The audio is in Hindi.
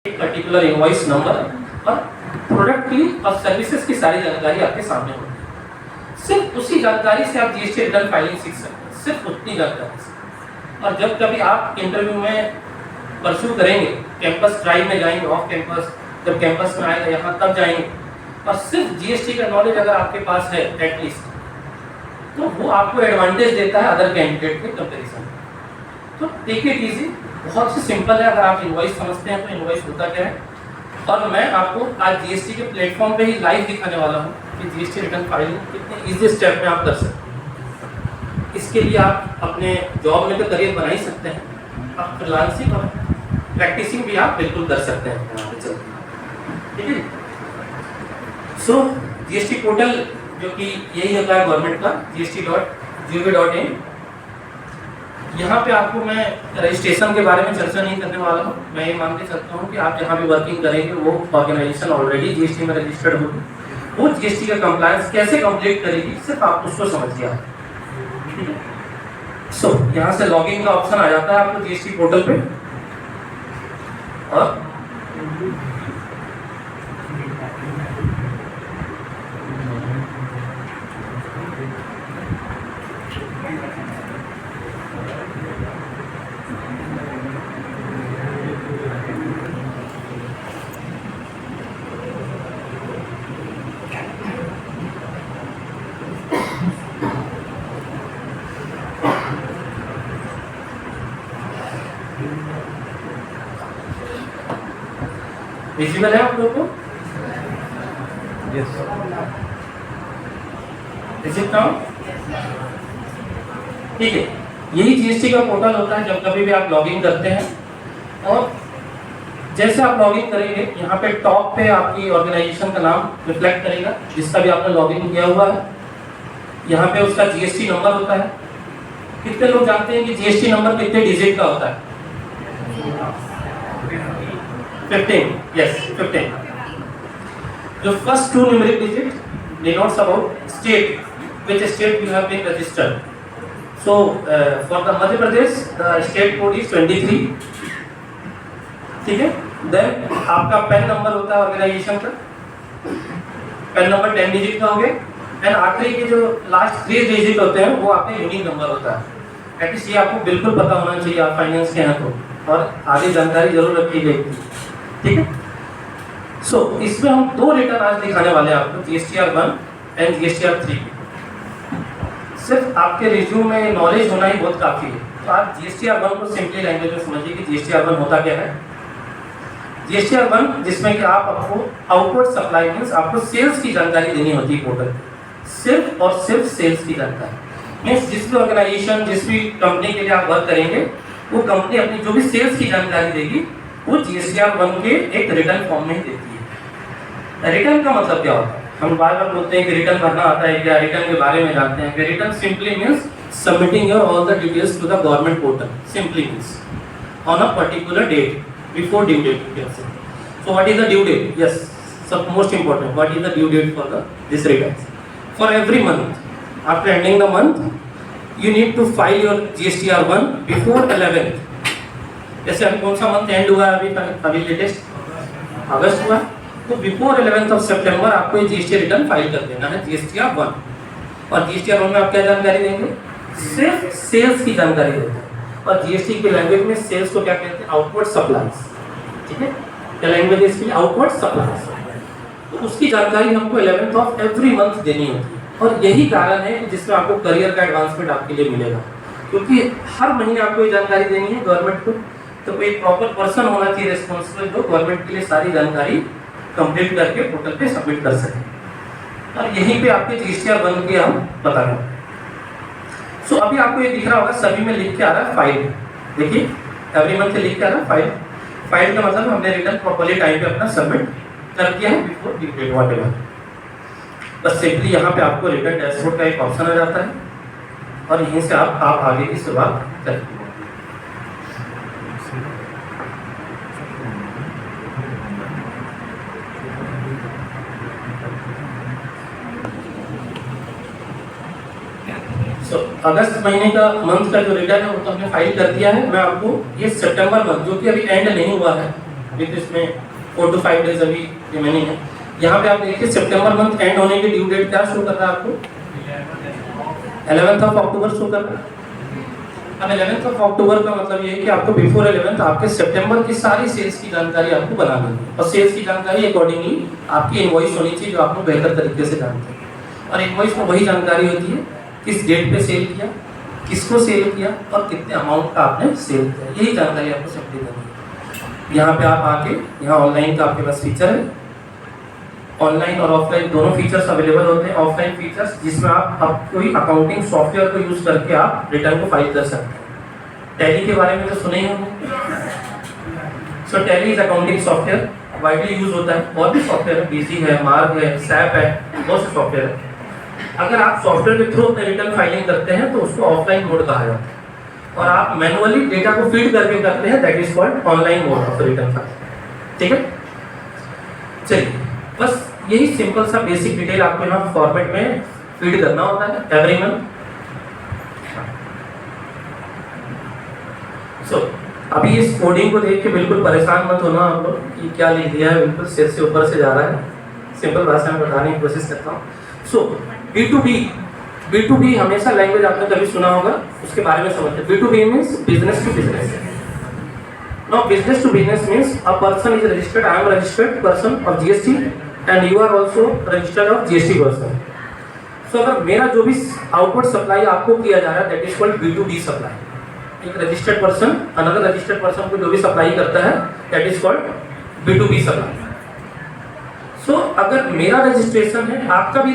एक पर्टिकुलर इनवॉइस नंबर और प्रोडक्ट की और सर्विसेज की सारी जानकारी आपके सामने होगी। सिर्फ उसी जानकारी से आप जीएसटी रिटर्न फाइलिंग सीख सकते हैं, सिर्फ उतनी जानकारी से। और जब कभी आप इंटरव्यू में परस्यू करेंगे, कैंपस ड्राइव में जाएंगे, ऑफ कैंपस जब कैंपस में आएगा यहाँ तब जाएंगे, और सिर्फ जीएसटी का नॉलेज अगर आपके पास है एटलीस्ट, तो वो आपको एडवांटेज देता है अदर कैंडिडेट के कंपेरिजन। तो टेक इट इजी, बहुत सी सिंपल है। अगर आप इनवॉइस समझते हैं तो इनवॉइस होता क्या है, और मैं आपको आज जीएसटी के प्लेटफॉर्म पे ही लाइव दिखाने वाला हूँ कि जीएसटी रिटर्न फाइलिंग कितने इजी स्टेप में आप कर सकते हैं। इसके लिए आप अपने जॉब में तो करियर बना ही सकते हैं, आप फ्रीलांसिंग और प्रैक्टिसिंग भी आप बिल्कुल कर सकते हैं। ठीक है। सो जीएसटी पोर्टल जो कि यही होता है गवर्नमेंट का, gst.gov.in। यहाँ पे आपको मैं रजिस्ट्रेशन के बारे में चर्चा नहीं करने वाला हूँ। मैं ये मान के चलता हूँ कि आप जहाँ भी वर्किंग करेंगे वो ऑर्गेनाइजेशन ऑलरेडी जीएसटी में रजिस्टर्ड होगी। वो जीएसटी का कंप्लायंस कैसे कंप्लीट करेगी, सिर्फ आप उसको समझिए। ठीक है। सो यहाँ से लॉगिन का ऑप्शन आ जाता है आपको जीएसटी पोर्टल पे, और विजिबल है आप लोगों को? यस। Is it now? ठीक है। यही जीएसटी का पोर्टल होता है जब कभी भी आप लॉगिन करते हैं, और जैसे आप लॉगिन करेंगे यहाँ पे टॉप पे आपकी ऑर्गेनाइजेशन का नाम रिफ्लेक्ट करेगा जिसका भी आपने लॉगिन किया हुआ है। यहाँ पे उसका जीएसटी नंबर होता है। कितने लोग जानते हैं कि जीएसटी नंबर कितने डिजिट का होता है? 15, yes, 15. The first two numeric digit denotes about state, which state you have been registered. So, for the Madhya Pradesh, the state code is 23. ठीक है? Then आपका पेन नंबर होता है ऑर्गेनाइजेशन का, पेन नंबर 10 डिजिट का हो गया, एंड आखिरी के जो लास्ट 3 डिजिट होते हैं वो आपका यूनिक नंबर होता है। एटलीस्ट ये आपको बिल्कुल पता होना चाहिए, आप फाइनेंस के हैं तो, और आगे जानकारी जरूर रखी गई। ठीक है। सो इसमें हम 2 रिटर्न आज दिखाने वाले हैं आपको, जीएसटीआर 1 एंड जीएसटीआर 3। सिर्फ आपके रिज्यूम में नॉलेज होना ही बहुत काफ़ी है। तो आप जीएसटीआर 1 को सिंपली लैंग्वेज में समझिए कि जीएसटीआर 1 होता क्या है। जीएसटीआर 1 जिसमें कि आपको आउटवर्ड सप्लाई मीन्स आपको सेल्स की जानकारी देनी होती है पोर्टल, सिर्फ और सिर्फ सेल्स की जानकारी। मीन्स जिस भी ऑर्गेनाइजेशन, जिस भी कंपनी के लिए आप वर्क करेंगे, वो कंपनी अपनी जो भी सेल्स की जानकारी देगी वो जीएसटीआर 1 के एक रिटर्न फॉर्म में ही देती है। रिटर्न का मतलब क्या होता है? हम बार बार बोलते हैं कि रिटर्न भरना आता है क्या, रिटर्न के बारे में जानते हैं कि return simply means submitting your all the details to the government portal, simply means on a particular date before due date you can say. So what is the due date? Yes, सब most important, what is the due date for the this return? For every month after ending the month you need to file your GSTR 1 before 11th। जैसे अभी कौन सा मंथ एंड हुआ है, अभी लेटेस्ट अगस्त हुआ, तो बिफोर 11th ऑफ सितंबर आपको ये जीएसटी रिटर्न फाइल कर देना है, जीएसटीआर 1। और जीएसटीआर 1 में आप क्या जानकारी देंगे? सिर्फ सेल्स की जानकारी देते हैं। और जीएसटी की लैंग्वेज में सेल्स को क्या कहते हैं? Outward supplies. ठीक है, क्या लैंग्वेज है इसकी? Outward supplies. तो उसकी जानकारी हमको 11th ऑफ एवरी मंथ देनी होती है, और यही कारण है जिसमें आपको करियर का एडवांसमेंट आपके लिए मिलेगा, क्योंकि हर महीने आपको ये जानकारी देनी है गवर्नमेंट को। तो कोई प्रॉपर पर्सन होना चाहिए रिस्पॉन्सिबल जो गवर्नमेंट के लिए सारी जानकारी कंप्लीट करके पोर्टल पे सबमिट कर सके, और यहीं पे आपके जीएसटीआर 1 की हम बता रहे हैं। सो अभी आपको ये दिख रहा होगा, सभी में लिख के आ रहा है फाइल। देखिए एवरी मंथ लिख के आ रहा है फाइल। फाइल का मतलब हमने रिटर्न प्रॉपर्ली टाइम पे अपना सबमिट कर दिया है बिफोर ड्यू डेट व्हाटएवर। बस सिंपली यहाँ पे आपको रिटर्न डैशबोर्ड का एक ऑप्शन आ जाता है, और यहीं से आप आगे की शुरुआत करेंगे। अगस्त महीने का मंथ का जो रिटर्न है वो तो हमने फाइल कर दिया है। मैं आपको ये सितंबर मंथ जो कि अभी एंड नहीं हुआ है, विद इसमें 4 to 5 डेज अभी रिमेनिंग है। यहाँ पे आप देखिए सितंबर मंथ एंड होने की ड्यू डेट क्या शो कर रहा है आपको, 11th ऑफ अक्टूबर शो कर रहा है। अब 11th ऑफ अक्टूबर का मतलब ये है कि आपको बिफोर 11th आपके सितंबर की सारी सेल्स की जानकारी आपको बनानी है, और सेल्स की जानकारी अकॉर्डिंगली आपकी इनवॉइस होनी चाहिए जो आपको बेहतर तरीके से जानते हैं। और इनवॉइस में वही जानकारी होती है किस डेट पे सेल किया, किसको सेल किया और कितने अमाउंट का आपने सेल किया, यही जानकारी आपको सिंपली देनी है। यहाँ पे आप आके यहाँ ऑनलाइन का आपके पास फीचर है, ऑनलाइन और ऑफलाइन दोनों फीचर्स अवेलेबल होते हैं। ऑफलाइन फीचर्स जिसमें आप कोई अकाउंटिंग सॉफ्टवेयर को यूज करके आप रिटर्न को फाइल कर सकते हैं। टैली के बारे में तो सुने ही होंगे। So Tally is accounting software, widely use होता है। और भी सॉफ्टवेयर है, बीजी है, मार्ग है, सैप है, बहुत से सॉफ्टवेयर है। अगर आप सॉफ्टवेयर के थ्रू अपने रिटर्न फाइलिंग करते हैं तो उसको ऑफलाइन मोड कहा जाता है, और आप मैनुअली डेटा को फीड करके करते हैं, that is called online mode of return filing. ठीक है, चलिए बस यही सिंपल सा बेसिक डिटेल आपको यहाँ फॉर्मेट में फीड करना होता है एवरी मंथ। सो अभी इस कोडिंग को देख के बिल्कुल परेशान मत होना आप लोग कि क्या लिख दिया है, बिल्कुल सिर से ऊपर से जा रहा है। सिंपल भाषा में बताने की कोशिश करता हूँ। सो B2B हमेशा लैंग्वेज आपने कभी सुना होगा, उसके बारे में समझते हैं। B2B means business to business. Now business to business means a person is registered, I am a registered person of GST and you are also registered of GST person. So अगर मेरा जो भी आउटपुट सप्लाई आपको किया जा रहा है that is called B2B supply. एक registered person another registered person को जो भी सप्लाई करता है that is called B2B supply. So अगर मेरा रजिस्ट्रेशन है, आपका भी